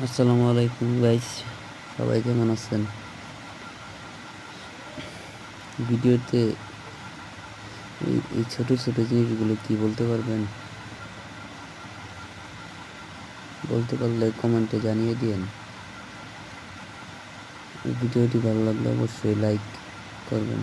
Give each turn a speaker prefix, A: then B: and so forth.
A: আসসালামু আলাইকুম গাইস, সবাই কেমন আছেন? ভিডিওতে এই ছোট ছোট জিনিসগুলো কি বলতে পারবেন? বলতে পারলে কমেন্টে জানিয়ে দিয়েন। ভিডিওটি ভালো লাগলে অবশ্যই লাইক করবেন।